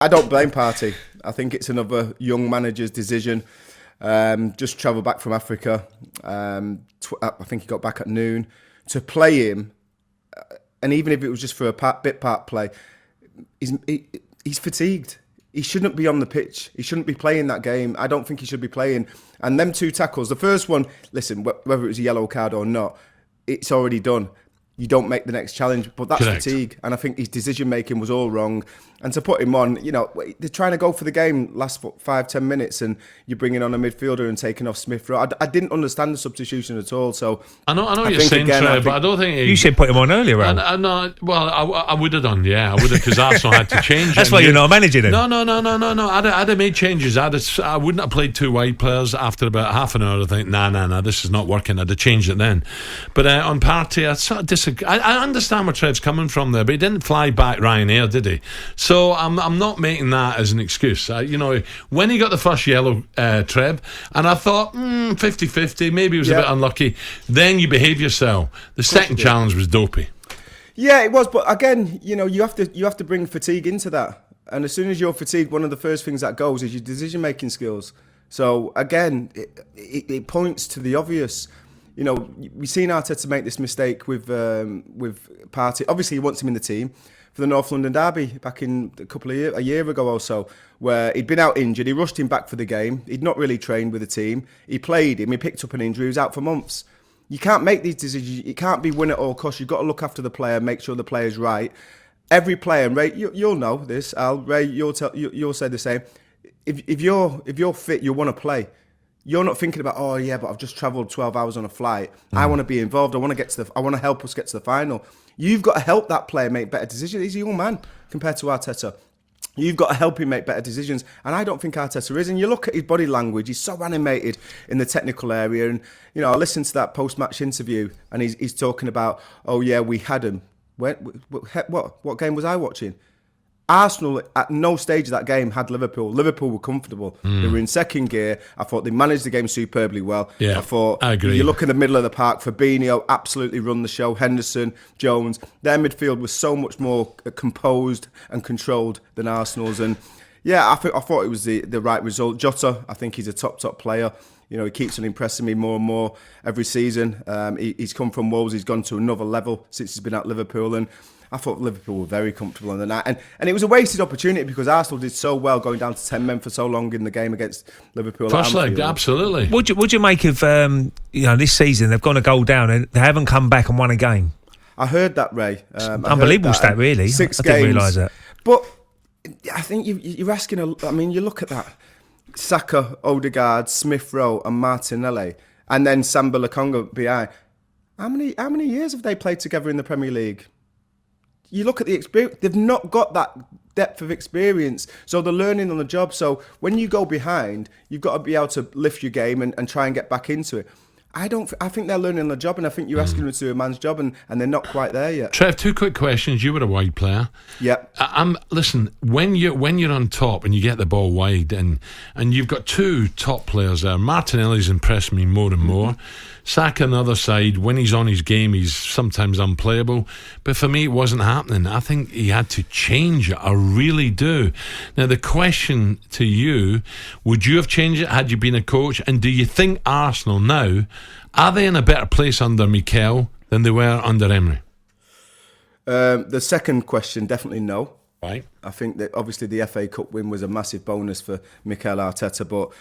I don't blame Partey. I think it's another young manager's decision. Just travelled back from Africa. I think he got back at noon. To play him, and even if it was just for a bit part play, he's fatigued. He shouldn't be on the pitch. He shouldn't be playing that game. I don't think he should be playing. And them 2 tackles, the first one, listen, whether it was a yellow card or not, it's already done. You don't make the next challenge, but that's Correct. fatigue. And I think his decision-making was all wrong. And to put him on, they're trying to go for the game last 5-10 minutes and you're bringing on a midfielder and taking off Smith Rowe. I didn't understand the substitution at all. So I know what you're saying, Trevor, but I don't think... You should put him on earlier, Al. I would have done, yeah. I would have, because Arsenal had to change. That's why you're not managing him. No. I'd have made changes. I wouldn't have played 2 wide players after about half an hour. I think, nah, this is not working. I'd have changed it then. But on Partey, I sort of disagree. I understand where Trev's coming from there, but he didn't fly back Ryanair, did he? So I'm not making that as an excuse. When he got the first yellow, Trev, and I thought 50-50, maybe he was a bit unlucky. Then you behave yourself. The second challenge was dopey. Yeah, it was, but again, you have to bring fatigue into that. And as soon as you're fatigued, one of the first things that goes is your decision-making skills. So again, it points to the obvious. We've seen Arteta make this mistake with Partey. Obviously, he wants him in the team for the North London derby back in a year ago or so, where he'd been out injured. He rushed him back for the game. He'd not really trained with the team. He played him. He picked up an injury. He was out for months. You can't make these decisions. It can't be win at all costs. You've got to look after the player, make sure the player's right. Every player, and Ray, you'll know this. Al, Ray, you'll say the same. If you're fit, you'll want to play. You're not thinking about, but I've just travelled 12 hours on a flight. I want to be involved. I want to help us get to the final. You've got to help that player make better decisions. He's a young man compared to Arteta. You've got to help him make better decisions. And I don't think Arteta is. And you look at his body language, he's so animated in the technical area. And, I listened to that post-match interview and he's talking about, we had him. What game was I watching? Arsenal, at no stage of that game, had Liverpool. Liverpool were comfortable. They were in second gear. I thought they managed the game superbly well. Yeah, I agree. You look in the middle of the park, Fabinho absolutely run the show. Henderson, Jones, their midfield was so much more composed and controlled than Arsenal's. And I thought it was the right result. Jota, I think he's a top player. He keeps on impressing me more and more every season. He's come from Wolves. He's gone to another level since he's been at Liverpool. And I thought Liverpool were very comfortable on the night. And it was a wasted opportunity because Arsenal did so well going down to 10 men for so long in the game against Liverpool. First leg, absolutely. What do you make of, this season they've gone a goal down and they haven't come back and won a game? I heard that, Ray. Unbelievable stat, really. 6 I games. didn't realise that. But I think you're asking, you look at that. Saka, Odegaard, Smith Rowe and Martinelli, and then Samba Lokonga behind. How many years have they played together in the Premier League? You look at the experience, they've not got that depth of experience, so they're learning on the job. So when you go behind, you've got to be able to lift your game and try and get back into it. I think they're learning on the job, and I think you're asking them to do a man's job, and they're not quite there yet. Trev, 2 quick questions. You were a wide player. Yep. Listen, when you're on top and you get the ball wide, and you've got 2 top players there. Martinelli's impressed me more and more. Saka on the other side, when he's on his game, he's sometimes unplayable. But for me, it wasn't happening. I think he had to change it. I really do. Now, the question to you, would you have changed it had you been a coach? And do you think Arsenal now, are they in a better place under Mikel than they were under Emery? The second question, definitely no. Right. I think that obviously the FA Cup win was a massive bonus for Mikel Arteta, but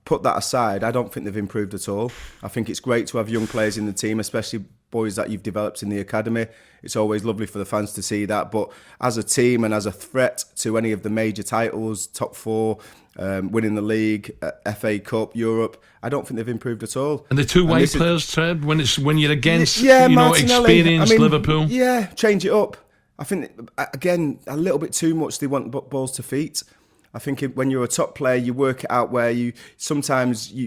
put that aside, I don't think they've improved at all. I think it's great to have young players in the team, especially boys that you've developed in the academy. It's always lovely for the fans to see that. But as a team and as a threat to any of the major titles, top 4, winning the league, FA Cup, Europe, I don't think they've improved at all. And the 2 wide players, Trev, when you're against Martinelli, experienced Liverpool? Yeah, change it up. I think, again, a little bit too much they want balls to feet. I think when you're a top player, you work it out where you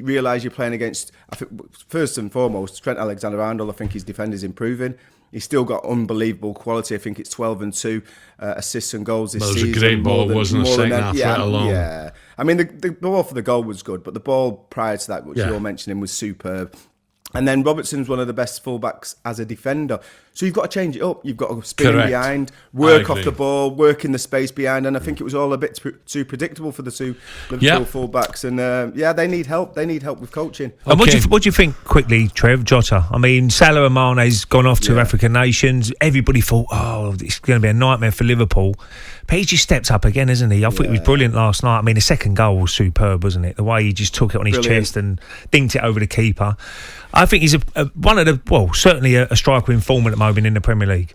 realise you're playing against, I think, first and foremost, Trent Alexander-Arnold. I think his defender's improving. He's still got unbelievable quality. I think it's 12 and 2 assists and goals this season. It was a great ball, wasn't it? Second half, right along. Yeah. I mean, the ball for the goal was good, but the ball prior to that, which you're mentioning, was superb. And then Robertson's one of the best fullbacks as a defender. So you've got to change it up. You've got to spin Correct. behind, work I off agree. the ball, work in the space behind. And I think it was all a bit too predictable for the two Liverpool full-backs. And they need help. They need help with coaching. And Okay. what do you think, quickly, Trev, Jota? I mean, Salah and Mane's gone off to African nations. Everybody thought, it's going to be a nightmare for Liverpool. But he just stepped up again, hasn't he? I thought he was brilliant last night. I mean, the second goal was superb, wasn't it? The way he just took it on his chest and dinked it over the keeper. I think he's certainly a striker in form at the moment in the Premier League.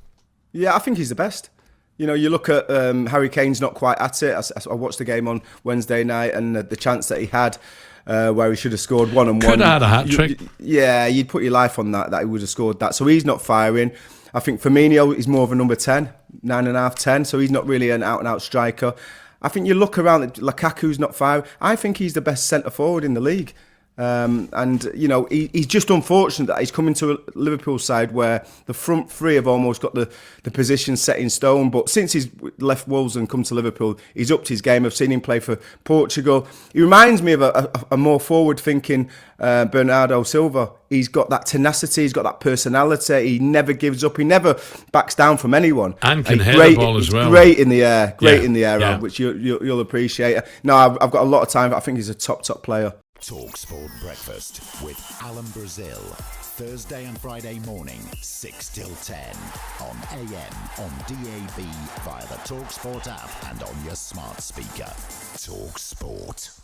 Yeah, I think he's the best. You know, you look at Harry Kane's not quite at it. I watched the game on Wednesday night and the chance that he had where he should have scored 1-on-1. Could have had a hat-trick. You'd put your life on that he would have scored that. So he's not firing. I think Firmino is more of a number 10, 9.5, 10, so he's not really an out-and-out striker. I think you look around, Lukaku's not firing. I think he's the best centre-forward in the league. He's just unfortunate that he's coming to a Liverpool side where the front three have almost got the position set in stone. But since he's left Wolves and come to Liverpool, he's upped his game. I've seen him play for Portugal. He reminds me of a more forward-thinking Bernardo Silva. He's got that tenacity. He's got that personality. He never gives up. He never backs down from anyone. And can head the ball as well. Great in the air. Yeah. Which you'll appreciate. No, I've got a lot of time. I think he's a top player. talkSPORT Breakfast with Alan Brazil. Thursday and Friday morning, 6 till 10. On AM, on DAB, via the talkSPORT app and on your smart speaker. talkSPORT.